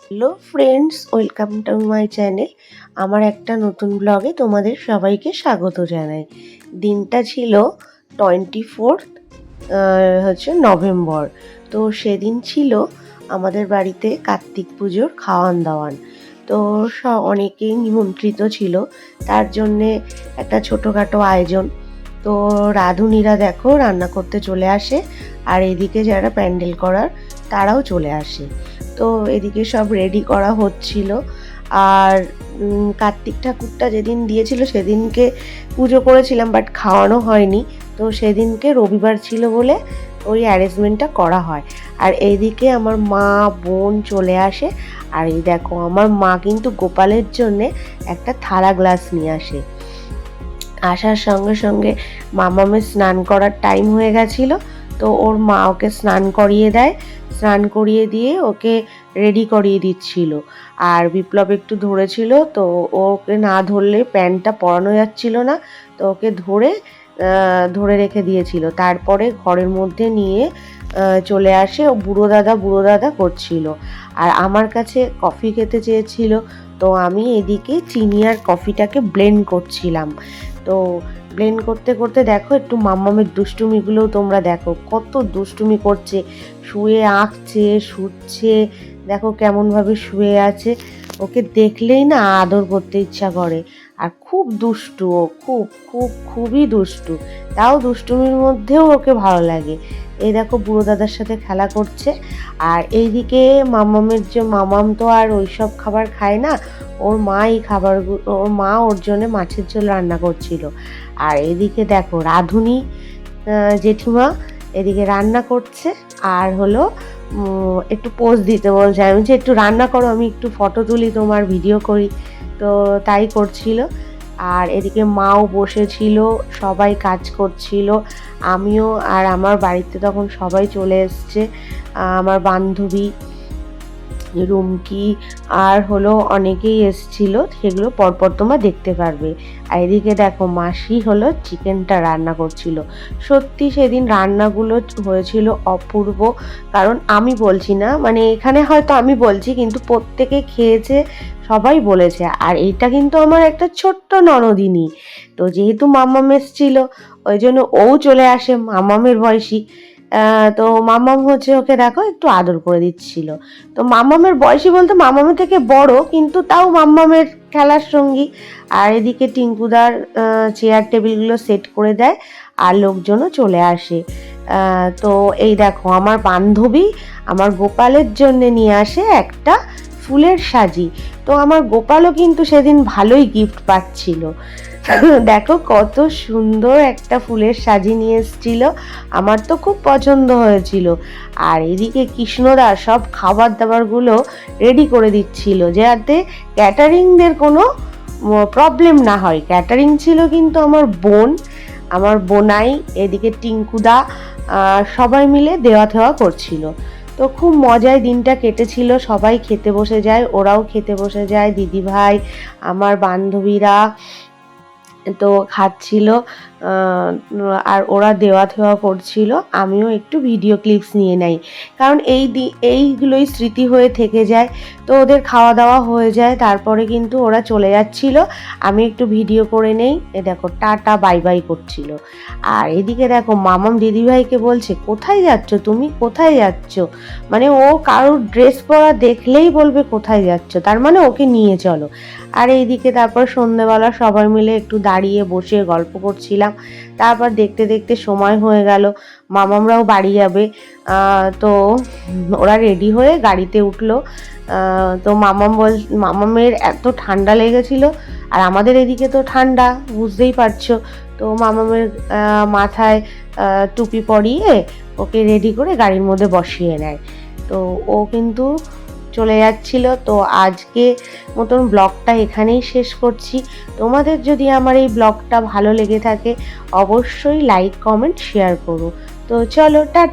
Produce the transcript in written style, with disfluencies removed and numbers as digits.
Hello friends, welcome to my channel. আমার একটা নতুন ব্লগে তোমাদের সবাইকে স্বাগত জানাই। দিনটা ছিল 24 নভেম্বর। তো সেদিন ছিল আমাদের বাড়িতে কার্তিক পুজোর খাওয়ান দাওয়ান। তো অনেকেই নিমন্ত্রিত ছিল, তার জন্যে একটা ছোটোখাটো আয়োজন। তো রাঁধুনিরা দেখো রান্না করতে চলে আসে, আর এদিকে যারা প্যান্ডেল করার তারাও চলে আসে। তো এদিকে সব রেডি করা হচ্ছিল। আর কার্তিক ঠাকুরটা যেদিন দিয়েছিল সেদিনকে পুজো করেছিলাম, বাট খাওয়ানো হয়নি। তো সেদিনকে রবিবার ছিল বলে ওই অ্যারেঞ্জমেন্টটা করা হয়। আর এইদিকে আমার মা বোন চলে আসে। আর এই দেখো আমার মা কিন্তু গোপালের জন্যে একটা থালা গ্লাস নিয়ে আসে। আসার সঙ্গে সঙ্গে মামামের স্নান করার টাইম হয়ে গেছিলো। তো ওর মা ওকে স্নান করিয়ে দেয়, স্নান করিয়ে দিয়ে ওকে রেডি করিয়ে দিচ্ছিল। আর বিপ্লব একটু ধরেছিল, তো ওকে না ধরলে প্যান্টটা পরানো যাচ্ছিল না, তো ওকে ধরে রেখে দিয়েছিল। তারপরে ঘরের মধ্যে নিয়ে চলে আসে। ও বুড়ো দাদা করছিল। আর আমার কাছে কফি খেতে চেয়েছিল, তো আমি এদিকে চিনি আর কফিটাকে ব্লেন্ড করছিলাম। তো ব্লেন্ড করতে করতে দেখো একটু মাম্মামের দুষ্টুমিগুলোও তোমরা দেখো, কত দুষ্টুমি করছে। শুয়ে আঁকছে, শুচ্ছে, দেখো কেমনভাবে শুয়ে আছে। ওকে দেখলেই না আদর করতে ইচ্ছা করে। আর খুব দুষ্টু ও, খুবই দুষ্টু। তাও দুষ্টুমির মধ্যেও ওকে ভালো লাগে। এই দেখো বুড়ো দাদার সাথে খেলা করছে। আর এইদিকে মামাম তো আর ওইসব খাবার খায় না। ওর মা ওর জন্য মাছের ঝোল রান্না করছিল। আর এদিকে দেখো রাঁধুনি জেঠিমা এদিকে রান্না করছে। আর হলো একটু পোজ দিতে বলছে, আমি যে একটু রান্না করো, আমি একটু ফটো তুলি, তোমার ভিডিও করি। তো তাই করছিল। আর এদিকে মাও বসেছিল, সবাই কাজ করছিল। আমিও, আর আমার বাড়িতে তখন সবাই চলে এসছে, আমার বান্ধবী রুমকি আর হলো অনেকেই এসছিল, সেগুলো পরপর তোমরা দেখতে পারবে। আর এদিকে দেখো মাসি হলো চিকেনটা রান্না করছিল। সত্যি সেদিন রান্নাগুলো হয়েছিল অপূর্ব। কারণ আমি বলছি না, মানে এখানে হয়তো আমি বলছি, কিন্তু প্রত্যেকে খেয়েছে, সবাই বলেছে। আর এইটা কিন্তু আমার একটা ছোট্ট ননদিনী। তো যেহেতু মাম্মাম এসছিল, ওই জন্য ও চলে আসে, মাম্মামের বয়সী। তো মাম্মাম ওকে দেখো একটু আদর করে দিচ্ছিল। তো মাম্মামের বয়সী বলতে মাম্মামের থেকে বড়, কিন্তু তাও মাম্মামের খেলার সঙ্গী। আর এদিকে টিঙ্কুদার চেয়ার টেবিলগুলো সেট করে দেয়, আর লোকজনও চলে আসে। তো এই দেখো আমার বান্ধবী আমার গোপালের জন্য নিয়ে আসে একটা ফুলের সাজি। তো আমার গোপালও কিন্তু সেদিন ভালোই গিফট পাচ্ছিল। দেখো কত সুন্দর একটা ফুলের সাজি নিয়ে এসেছিল, আমার তো খুব পছন্দ হয়েছিল। আর এদিকে কৃষ্ণদা সব খাবার দাবারগুলো রেডি করে দিচ্ছিল, যাতে ক্যাটারিংদের কোনো প্রবলেম না হয়। ক্যাটারিং ছিল কিন্তু আমার বোনাই, এদিকে টিঙ্কুদা, সবাই মিলে দেওয়া থেওয়া করছিল। তো খুব মজায় দিনটা কেটেছিল। সবাই খেতে বসে যায়, ওরাও খেতে বসে যায়, দিদিভাই আমার বান্ধবীরা তো খাচ্ছিল। আর ওরা দেওয়া থেওয়া করছিল, আমিও একটু ভিডিও ক্লিপস নিয়ে নেই, কারণ এইগুলোই স্মৃতি হয়ে থেকে যায়। তো ওদের খাওয়া দাওয়া হয়ে যায়, তারপরে কিন্তু ওরা চলে যাচ্ছিল, আমি একটু ভিডিও করে নেই। এ দেখো টাটা বাই বাই করছিল। আর এদিকে দেখো মামাম দিদিভাইকে বলছে, কোথায় যাচ্ছ তুমি, কোথায় যাচ্ছ? মানে ও কারোর ড্রেস পরা দেখলেই বলবে কোথায় যাচ্ছ, তার মানে ওকে নিয়ে চলো। আর এইদিকে তারপর সন্ধ্যেবেলা সবাই মিলে একটু দাঁড়িয়ে বসে গল্প করছিলাম। তারপর দেখতে দেখতে সময় হয়ে গেল, মামামরাও বাড়ি যাবে। তো ওরা রেডি হয়ে গাড়িতে উঠলো। তো মামামের এত ঠান্ডা লেগেছিল, আর আমাদের এদিকে তো ঠান্ডা বুঝতেই পারছো। তো মামামের মাথায় টুপি পরিয়ে ওকে রেডি করে গাড়ির মধ্যে বসিয়ে নেয়। তো ও কিন্তু চলে যাচ্ছিল। তো আজকে মতন ব্লগটা এখানেই শেষ করছি। তোমাদের যদি আমার এই ব্লগটা ভালো লেগে থাকে, অবশ্যই লাইক কমেন্ট শেয়ার করো। তো চলো টাটা।